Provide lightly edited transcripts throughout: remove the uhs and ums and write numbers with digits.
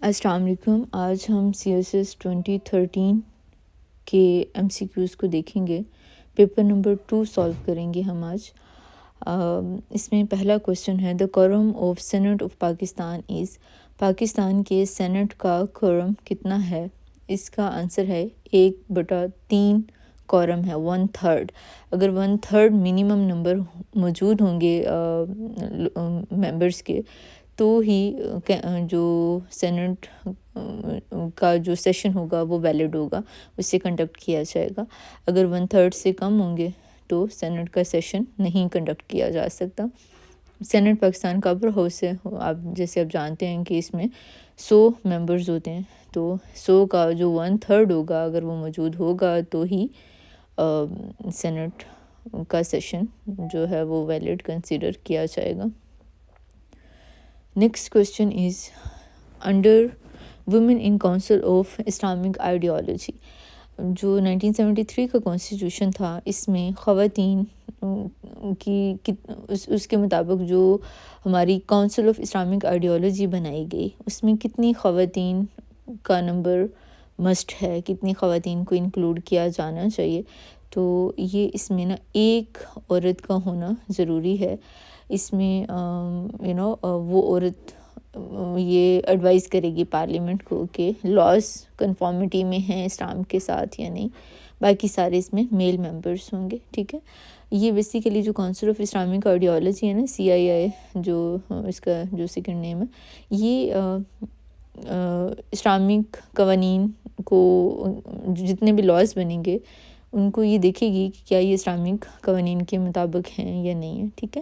السلام علیکم. آج ہم CSS 2013 کے MCQs کو دیکھیں گے. پیپر نمبر 2 سالو کریں گے ہم آج. اس میں پہلا کوسچن ہے the quorum of senate of Pakistan is. Pakistan کے سینٹ کا quorum کتنا ہے؟ اس کا آنسر ہے 1/3 quorum ہے، 1/3. اگر 1/3 منیمم نمبر موجود ہوں گے ممبرس کے تو ہی جو سینٹ کا جو سیشن ہوگا وہ ویلڈ ہوگا، اس سے کنڈکٹ کیا جائے گا. اگر 1/3 سے کم ہوں گے تو سینٹ کا سیشن نہیں کنڈکٹ کیا جا سکتا. سینٹ پاکستان کا اپر ہاؤس ہے. جیسے آپ جانتے ہیں کہ اس میں 100 ممبرز ہوتے ہیں، تو 100 کا جو 1/3 ہوگا اگر وہ موجود ہوگا تو ہی سینٹ کا سیشن جو ہے وہ ویلڈ کنسیڈر کیا جائے گا. Next question is under woman in council of Islamic ideology. جو 1973 کا کانسٹیٹیوشن تھا اس میں خواتین کی اس کے مطابق جو ہماری کونسل آف اسلامک آئیڈیالوجی بنائی گئی اس میں کتنی خواتین کا نمبر مسٹ ہے، کتنی خواتین کو انکلوڈ کیا جانا چاہیے. تو یہ اس میں ایک عورت کا ہونا ضروری ہے. اس میں وہ عورت یہ ایڈوائز کرے گی پارلیمنٹ کو کہ لاز کنفارمٹی میں ہیں اسلام کے ساتھ یا نہیں. باقی سارے اس میں میل ممبرس ہوں گے. ٹھیک ہے، یہ بیسیکلی جو کونسل آف اسلامک آئیڈیالوجی ہے نا، CII جو اس کا جو سیکنڈ نیم ہے، یہ اسلامک قوانین کو جتنے بھی لاز بنیں گے ان کو یہ دیکھے گی کہ کیا یہ اسلامک قوانین کے مطابق ہیں یا نہیں ہے. ٹھیک ہے،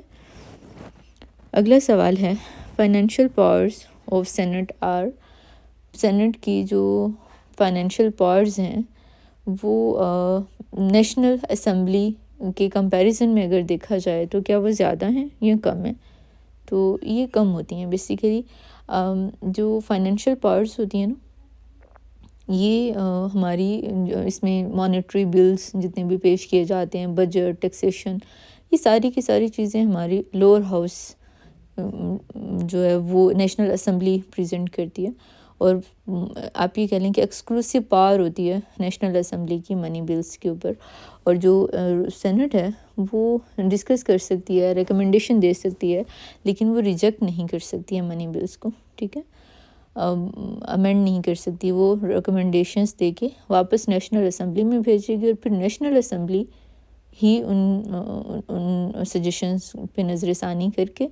اگلا سوال ہے financial powers of senate are. Senate کی جو فائنینشیل پاورز ہیں وہ نیشنل اسمبلی کے کمپیریزن میں اگر دیکھا جائے تو کیا وہ زیادہ ہیں یا کم ہیں؟ تو یہ کم ہوتی ہیں. بیسیکلی جو فائنینشیل پاورز ہوتی ہیں نا، یہ ہماری اس میں مانیٹری بلز جتنے بھی پیش کیے جاتے ہیں، بجٹ، ٹیکسیشن، یہ ساری کی ساری چیزیں ہماری لوور ہاؤس جو ہے وہ نیشنل اسمبلی پریزنٹ کرتی ہے. اور آپ یہ کہہ لیں کہ ایکسکلوسیو پاور ہوتی ہے نیشنل اسمبلی کی منی بلز کے اوپر. اور جو سینٹ ہے وہ ڈسکس کر سکتی ہے، ریکمنڈیشن دے سکتی ہے، لیکن وہ ریجیکٹ نہیں کر سکتی ہے منی بلز کو. ٹھیک ہے، امینڈ نہیں کر سکتی. وہ ریکمنڈیشنز دے کے واپس نیشنل اسمبلی میں بھیجے گی اور پھر نیشنل اسمبلی ہی ان سجیشنز پہ نظر ثانی کر کے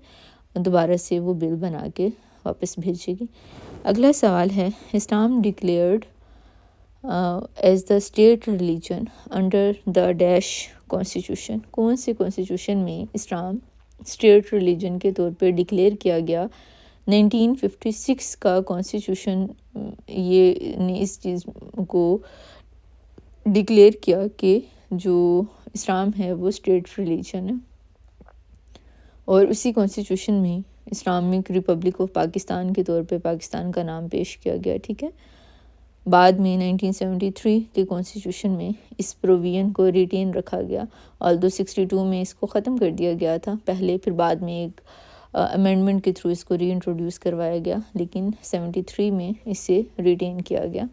دوبارہ سے وہ بل بنا کے واپس بھیجے گی. اگلا سوال ہے Islam declared as the state religion under the dash constitution. کون سے کانسٹیٹیوشن میں اسلام اسٹیٹ ریلیجن کے طور پہ ڈکلیئر کیا گیا؟ 1956 کا کانسٹیٹیوشن یہ نے اس چیز کو ڈکلیئر کیا کہ جو اسلام ہے وہ اسٹیٹ ریلیجن ہے. اور اسی کانسٹیٹیوشن میں اسلامک ریپبلک آف پاکستان کے طور پہ پاکستان کا نام پیش کیا گیا. ٹھیک ہے، بعد میں 1973 کے کانسٹیٹیوشن میں اس پروویژن کو ریٹین رکھا گیا. although 62 میں اس کو ختم کر دیا گیا تھا پہلے، پھر بعد میں ایک امینڈمنٹ کے تھرو اس کو ری انٹروڈیوس کروایا گیا، لیکن 73 میں اسے ریٹین کیا گیا.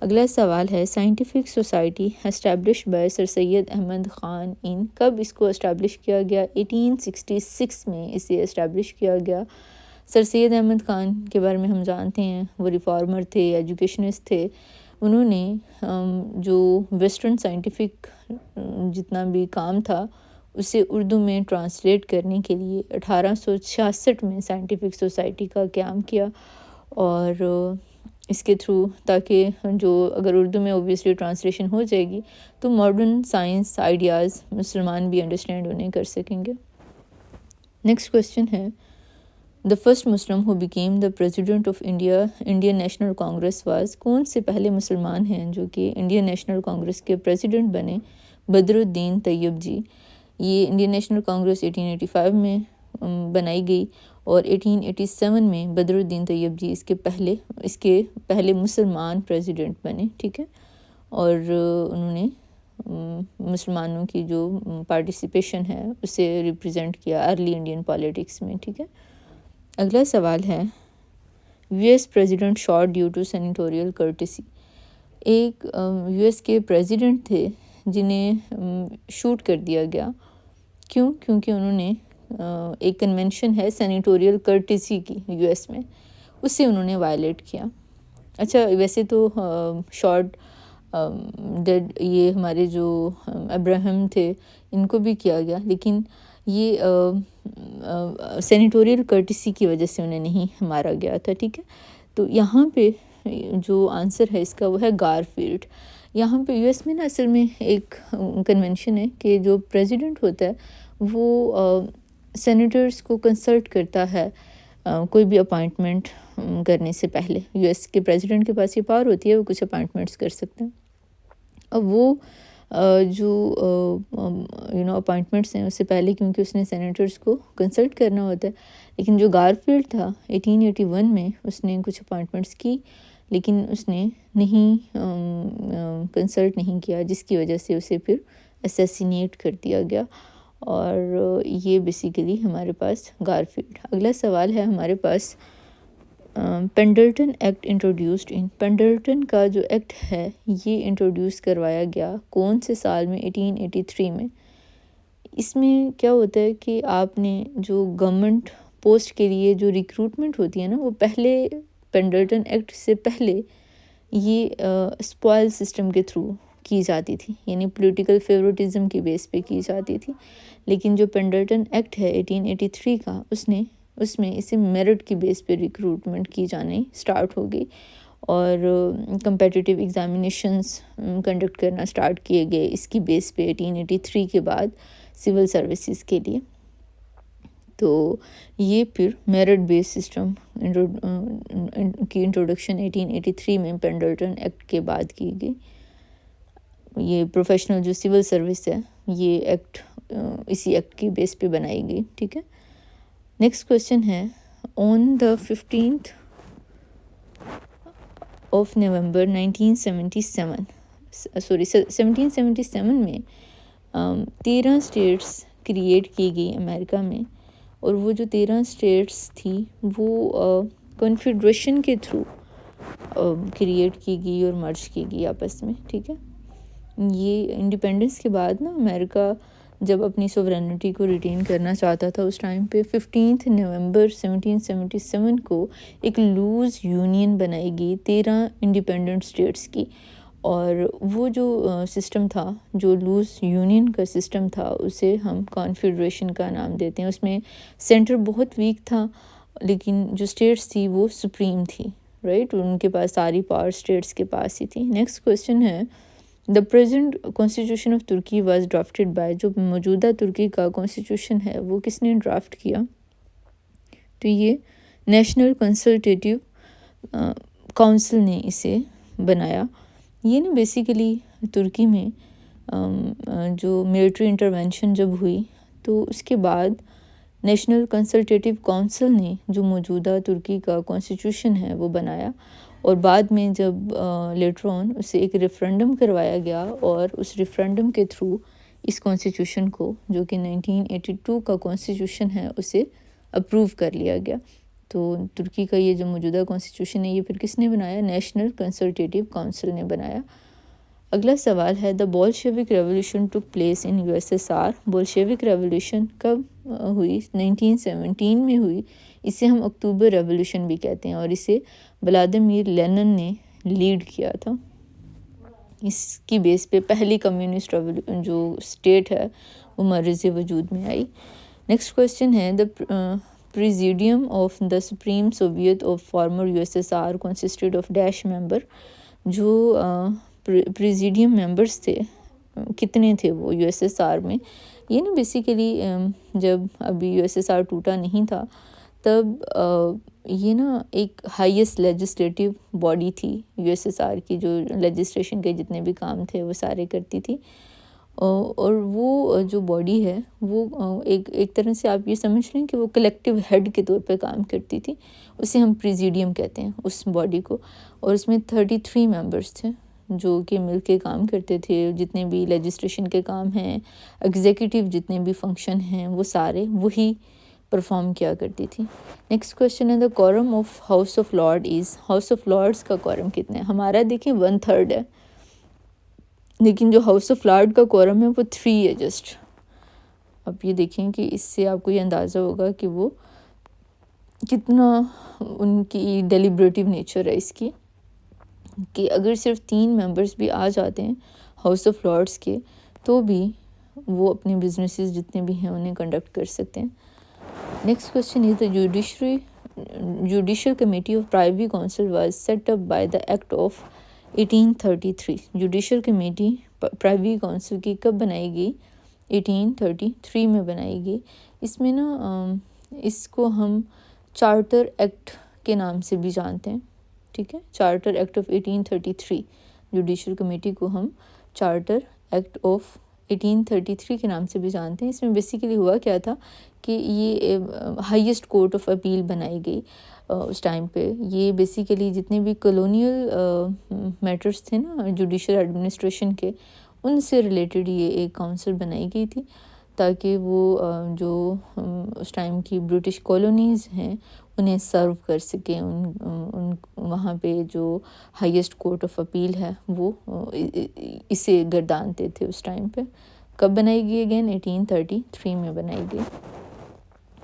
اگلا سوال ہے scientific society establish by sir Syed Ahmed Khan in. کب اس کو اسٹیبلش کیا گیا؟ 1866 میں اسے اسٹیبلش کیا گیا. سر سید احمد خان کے بارے میں ہم جانتے ہیں، وہ ریفارمر تھے، ایجوکیشنسٹ تھے. انہوں نے جو ویسٹرن سائنٹیفک جتنا بھی کام تھا اسے اردو میں ٹرانسلیٹ کرنے کے لیے 1866 میں سائنٹیفک سوسائٹی کا قیام کیا. اور اس کے تھرو تاکہ جو اگر اردو میں اوبویسلی ٹرانسلیشن ہو جائے گی تو ماڈرن سائنس آئیڈیاز مسلمان بھی انڈرسٹینڈ انہیں کر سکیں گے. نیکسٹ کوسچن ہے the first Muslim who became the president of Indian national Congress was. کون سے پہلے مسلمان ہیں جو کہ انڈین نیشنل کانگریس کے پریزیڈنٹ بنے؟ بدر الدین طیب جی. یہ انڈین نیشنل کانگریس 1885 میں بنائی گئی اور 1887 میں بدر الدین طیب جی اس کے پہلے مسلمان پریزیڈنٹ بنے. ٹھیک ہے، اور انہوں نے مسلمانوں کی جو پارٹیسپیشن ہے اسے ریپرزینٹ کیا ارلی انڈین پالیٹکس میں. ٹھیک ہے، اگلا سوال ہے US president shot due to senatorial courtesy. ایک US کے پریزیڈنٹ تھے جنہیں شوٹ کر دیا گیا. کیوں؟ کیونکہ انہوں نے ایک کنونشن ہے سینیٹوریل کرٹیسی کی US میں، اسے انہوں نے وائلیٹ کیا. اچھا ویسے تو شارٹ ڈیڈ یہ ہمارے جو ابراہم تھے ان کو بھی کیا گیا، لیکن یہ سینیٹوریل کرٹیسی کی وجہ سے انہیں نہیں مارا گیا تھا. ٹھیک ہے، تو یہاں پہ جو آنسر ہے اس کا وہ ہے گارفیلڈ. یہاں پہ US میں نا اصل میں ایک کنونشن ہے کہ جو پریزیڈنٹ ہوتا ہے وہ سینیٹرز کو کنسلٹ کرتا ہے کوئی بھی اپائنٹمنٹ کرنے سے پہلے. US کے پریزیڈنٹ کے پاس یہ پاور ہوتی ہے، وہ کچھ اپائنٹمنٹس کر سکتے ہیں. اب وہ جو اپائنٹمنٹس ہیں اس سے پہلے کیونکہ اس نے سینیٹرز کو کنسلٹ کرنا ہوتا ہے، لیکن جو گارفیلڈ تھا 1881 میں اس نے کچھ اپائنٹمنٹس کی لیکن اس نے نہیں کنسلٹ نہیں کیا، جس کی وجہ سے اسے پھر اسیسینیٹ کر دیا گیا. اور یہ بیسیکلی ہمارے پاس گارفیلڈ. اگلا سوال ہے ہمارے پاس پینڈلٹن ایکٹ انٹروڈیوسڈ ان. پینڈلٹن کا جو ایکٹ ہے یہ انٹروڈیوس کروایا گیا کون سے سال میں؟ 1883 میں. اس میں کیا ہوتا ہے کہ آپ نے جو گورنمنٹ پوسٹ کے لیے جو ریکروٹمنٹ ہوتی ہے نا، وہ پہلے پینڈلٹن ایکٹ سے پہلے یہ اسپوائل سسٹم کے تھرو کی جاتی تھی، یعنی پولیٹیکل فیوریٹزم کی بیس پہ کی جاتی تھی. لیکن جو پینڈلٹن ایکٹ ہے 1883 کا، اس میں اسے میرٹ کی بیس پہ ریکروٹمنٹ کی جانے سٹارٹ ہو گئی اور کمپیٹیٹیو ایگزامینیشنز کنڈکٹ کرنا سٹارٹ کیے گئے اس کی بیس پہ 1883 کے بعد سول سروسز کے لیے. تو یہ پھر میرٹ بیس سسٹم کی انٹروڈکشن 1883 میں پینڈلٹن ایکٹ کے بعد کی گئی. یہ پروفیشنل جو سول سروس ہے یہ ایکٹ اسی ایکٹ کی بیس پہ بنائی گئی. ٹھیک ہے، نیکسٹ کویشچن ہے آن دا 15th of November 1777 میں 13 اسٹیٹس کریٹ کی گئی امریکہ میں، اور وہ جو 13 اسٹیٹس تھی وہ کنفیڈریشن کے تھرو کریٹ کی گئی اور مرج کی گئی آپس میں. ٹھیک ہے، یہ انڈیپینڈنس کے بعد نا امریکہ جب اپنی سوورینٹی کو ریٹین کرنا چاہتا تھا اس ٹائم پہ 15 نومبر 1777 کو ایک لوز یونین بنائی گئی 13 انڈیپینڈنٹ اسٹیٹس کی. اور وہ جو سسٹم تھا، جو لوز یونین کا سسٹم تھا، اسے ہم کانفیڈریشن کا نام دیتے ہیں. اس میں سینٹر بہت ویک تھا لیکن جو اسٹیٹس تھی وہ سپریم تھی، رائٹ، ان کے پاس ساری پاور اسٹیٹس کے پاس ہی تھی. نیکسٹ کویشچن ہے the present constitution of Turkey was drafted by. جو موجودہ ترکی کا کانسٹیٹیوشن ہے وہ کس نے ڈرافٹ کیا؟ تو یہ نیشنل کنسلٹیٹیو کونسل نے اسے بنایا. یہ نا بیسیکلی ترکی میں جو ملٹری انٹرونشن جب ہوئی تو اس کے بعد نیشنل کنسلٹیٹیو کونسل نے جو موجودہ ترکی کا کانسٹیٹیوشن ہے وہ بنایا، اور بعد میں جب لیٹر آن اسے ایک ریفرنڈم کروایا گیا اور اس ریفرنڈم کے تھرو اس کانسٹیٹیوشن کو جو کہ 1982 کا کانسٹیٹیوشن ہے اسے اپروو کر لیا گیا. تو ترکی کا یہ جو موجودہ کانسٹیٹیوشن ہے یہ پھر کس نے بنایا؟ نیشنل کنسلٹیٹیو کونسل نے بنایا. اگلا سوال ہے the Bolshevik revolution took place in USSR. Bolshevik revolution کب ہوئی؟ 1917 میں ہوئی. اسے ہم اکتوبر ریولیوشن بھی کہتے ہیں اور اسے ولادیمیر لینن نے لیڈ کیا تھا. اس کی بیس پہ پہلی کمیونسٹ جو اسٹیٹ ہے وہ مرز وجود میں آئی. نیکسٹ کویشچن ہے the presidium of the supreme soviet of former USSR consisted of dash member. جو پریزیڈیم ممبرس تھے کتنے تھے وہ USSR میں؟ یہ نا بیسیکلی جب ابھی USSR ٹوٹا نہیں تھا تب یہ نا ایک ہائیسٹ لیجسلیٹیو باڈی تھی USSR کی، جو لیجسلیشن کے جتنے بھی کام تھے وہ سارے کرتی تھی. اور وہ جو باڈی ہے وہ ایک طرح سے آپ یہ سمجھ لیں کہ وہ کلیکٹیو ہیڈ کے طور پہ کام کرتی تھی. اسے ہم پریزیڈیم کہتے ہیں اس باڈی کو. اور اس میں 33 ممبرس تھے جو کہ مل کے کام کرتے تھے. جتنے بھی لیجسلیشن کے کام ہیں، ایگزیکٹیو جتنے بھی فنکشن ہیں، وہ سارے وہی پرفارم کیا کرتی تھی. نیکسٹ کویشچن ہے the quorum of house of lord is. House of lords کا کورم کتنا ہے؟ ہمارا دیکھیں 1/3 ہے، لیکن جو ہاؤس آف لارڈ کا کورم ہے وہ 3 ہے جسٹ. اب یہ دیکھیں کہ اس سے آپ کو یہ اندازہ ہوگا کہ وہ کتنا ان کی ڈیلیبریٹو نیچر ہے اس کی، کہ اگر صرف 3 ممبرس بھی آ جاتے ہیں ہاؤس آف لارڈس کے تو بھی وہ اپنے بزنسز جتنے بھی ہیں انہیں کنڈکٹ کر سکتے ہیں. Next question is the judicial committee of privy council was set up by the act of 1833. Judicial committee privy council کی کب بنائی گئی؟ 1833 میں بنائی گئی. اس میں نا اس کو ہم چارٹر ایکٹ کے نام سے بھی جانتے ہیں، ٹھیک ہے، charter act of 1833. Judicial committee کو ہم چارٹر ایکٹ آف 1833 کے نام سے بھی جانتے ہیں. اس میں بیسیکلی ہوا کیا تھا کہ یہ ہائیسٹ کورٹ آف اپیل بنائی گئی اس ٹائم پہ. یہ بیسیکلی جتنے بھی کالونیل میٹرز تھے نا جوڈیشل ایڈمنسٹریشن کے، ان سے ریلیٹڈ یہ ایک کونسل بنائی گئی تھی تاکہ وہ جو اس ٹائم کی برٹش کالونیز ہیں انہیں سرو کر سکیں. ان وہاں پہ جو ہائیسٹ کورٹ آف اپیل ہے وہ اسے گردانتے تھے اس ٹائم پہ. کب بنائی گئی؟ اگین 1833 میں بنائی گئی.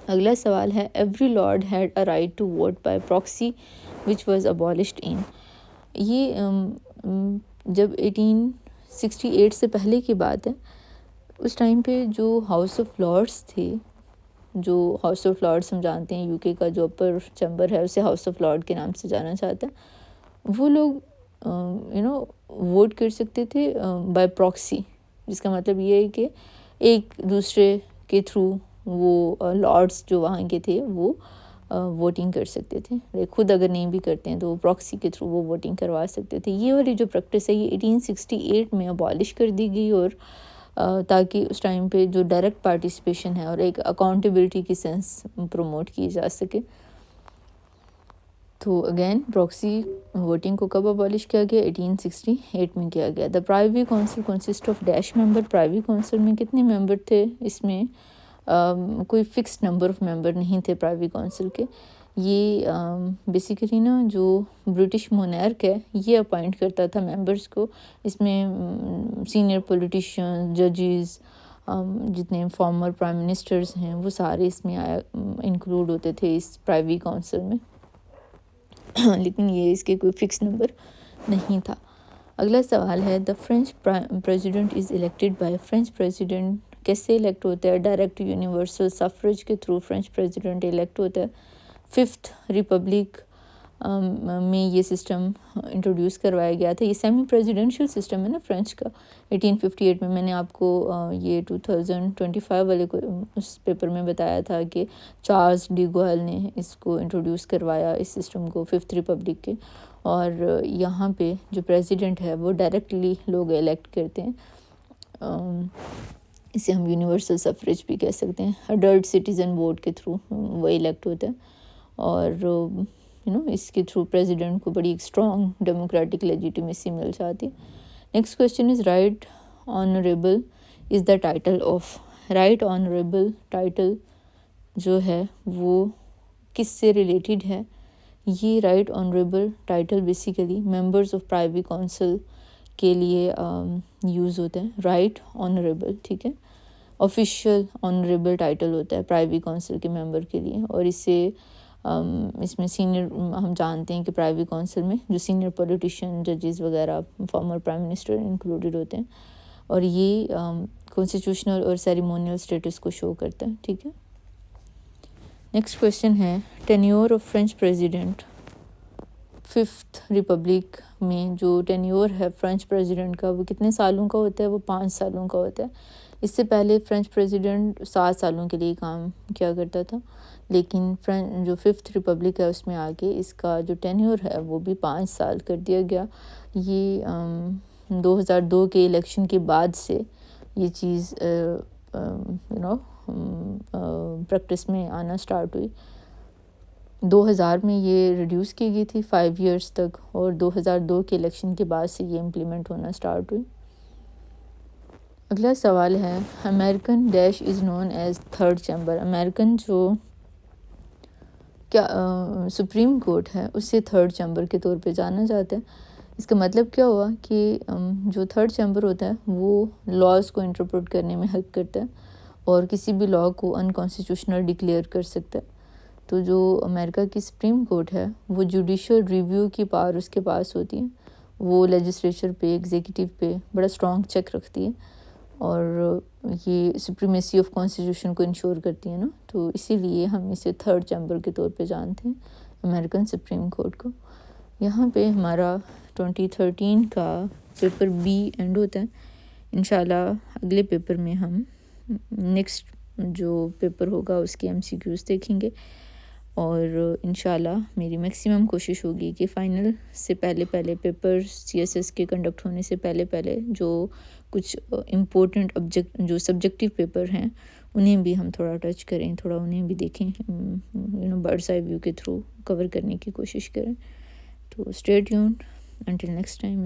اگلا سوال ہے every lord had a right to vote by proxy which was abolished in. یہ جب 1868 سے پہلے کی بات ہے، اس ٹائم پہ جو ہاؤس آف لارڈس تھے، جو ہاؤس آف لارڈس ہم جانتے ہیں UK کا جو اپر چیمبر ہے اسے ہاؤس آف لارڈ کے نام سے جانا چاہتا ہے، وہ لوگ ووٹ کر سکتے تھے بائی پراکسی، جس کا مطلب یہ ہے کہ ایک دوسرے کے تھرو وہ لارڈس جو وہاں کے تھے وہ ووٹنگ کر سکتے تھے. خود اگر نہیں بھی کرتے ہیں تو وہ پراکسی کے تھرو وہ ووٹنگ کروا سکتے تھے. یہ والی جو پریکٹس ہے یہ 1868 میں ابالش کر دی گئی، اور تاکہ اس ٹائم پہ جو ڈائریکٹ پارٹیسپیشن ہے اور ایک اکاؤنٹیبلٹی کی سینس پروموٹ کی جا سکے. تو اگین پراکسی ووٹنگ کو کب ابالش کیا گیا؟ 1868 میں کیا گیا. The privy council consist of dash member. Privy council میں کتنے ممبر تھے؟ اس میں کوئی فکس نمبر آف ممبر نہیں تھے پرائیوی کونسل کے. یہ بیسیکلی نا جو برٹش مونارک ہے یہ اپوائنٹ کرتا تھا ممبرس کو. اس میں سینئر پولیٹیشین، ججز، جتنے فارمر پرائم منسٹرز ہیں وہ سارے اس میں انکلوڈ ہوتے تھے اس پرائیوی کونسل میں، لیکن یہ اس کے کوئی فکس نمبر نہیں تھا. اگلا سوال ہے the French president is elected by. French president کیسے الیکٹ ہوتا ہے؟ ڈائریکٹ یونیورسل سفریج کے تھرو فرینچ پریزیڈنٹ الیکٹ ہوتا ہے. 5th ریپبلک میں یہ سسٹم انٹروڈیوس کروایا گیا تھا. یہ سیمی پریزیڈنشل سسٹم ہے نا فرینچ کا. 1858 میں میں نے آپ کو یہ 2025 والے کو اس پیپر میں بتایا تھا کہ چارلس ڈی گوئل نے اس کو انٹروڈیوس کروایا اس سسٹم کو 5th ریپبلک کے. اور یہاں پہ جو پریزیڈنٹ ہے وہ ڈائریکٹلی لوگ الیکٹ کرتے ہیں. اسے ہم یونیورسل سفریج بھی کہہ سکتے ہیں. اڈلٹ سٹیزن ووٹ کے تھرو وہ الیکٹ ہوتا ہے، اور اس کے تھرو پریزیڈنٹ کو بڑی ایک اسٹرانگ ڈیموکریٹک لیجیٹیمیسی مل جاتی. Next question is right honourable is the title of. Right honourable title جو ہے وہ کس سے ریلیٹڈ ہے؟ یہ right honourable title basically members of privy council کے لیے یوز ہوتا ہے. رائٹ آنریبل، ٹھیک ہے، آفیشیل آنریبل ٹائٹل ہوتا ہے پرائیوی کونسل کے ممبر کے لیے. اور اس میں سینئر ہم جانتے ہیں کہ پرائیوی کونسل میں جو سینئر پولیٹیشین، ججز وغیرہ، فارمر پرائم منسٹر انکلوڈڈ ہوتے ہیں، اور یہ کانسٹیٹیوشنل اور سیریمونیل اسٹیٹس کو شو کرتا ہے. ٹھیک ہے. نیکسٹ کویشچن ہے tenure of French president. 5th republic میں جو ٹینیور ہے فرینچ پریزیڈنٹ کا وہ کتنے سالوں کا ہوتا ہے؟ وہ 5 سالوں کا ہوتا ہے. اس سے پہلے فرینچ پریزیڈنٹ 7 سالوں کے لیے کام کیا کرتا تھا، لیکن جو 5th ریپبلک ہے اس میں آگے اس کا جو ٹینیور ہے وہ بھی 5 سال کر دیا گیا. یہ 2002 کے الیکشن کے بعد سے یہ چیز پریکٹس میں آنا سٹارٹ ہوئی. 2000 میں یہ ریڈیوس کی گئی تھی 5 ایئرس تک، اور 2002 کے الیکشن کے بعد سے یہ امپلیمنٹ ہونا سٹارٹ ہوئی. اگلا سوال ہے American dash is known as third chamber. American جو کیا سپریم کورٹ ہے اسے تھرڈ چیمبر کے طور پہ جانا جاتا ہے۔ اس کا مطلب کیا ہوا کہ جو تھرڈ چیمبر ہوتا ہے وہ لاز کو انٹرپریٹ کرنے میں ہیلپ کرتا ہے اور کسی بھی لا کو انکانسٹیٹیوشنل ڈکلیئر کر سکتا ہے۔ تو جو امریکہ کی سپریم کورٹ ہے وہ جوڈیشل ریویو کی پاور اس کے پاس ہوتی ہے، وہ لیجسلیچر پہ ایگزیکٹو پہ بڑا اسٹرانگ چیک رکھتی ہے اور یہ سپریمیسی آف کانسٹیٹیوشن کو انشور کرتی ہے نا، تو اسی لیے ہم اسے تھرڈ چیمبر کے طور پہ جانتے ہیں امریکن سپریم کورٹ کو۔ یہاں پہ ہمارا 2013 کا پیپر بی اینڈ ہوتا ہے۔ انشاءاللہ اگلے پیپر میں ہم نیکسٹ جو پیپر ہوگا اس کے MCQs دیکھیں گے، اور انشاءاللہ میری میکسیمم کوشش ہوگی کہ فائنل سے پہلے پیپر CSS کے کنڈکٹ ہونے سے پہلے جو کچھ امپورٹنٹ جو سبجیکٹیو پیپر ہیں انہیں بھی ہم تھوڑا ٹچ کریں، تھوڑا انہیں بھی دیکھیں، برڈس آئی ویو کے تھرو کور کرنے کی کوشش کریں۔ تو stay tuned until next time.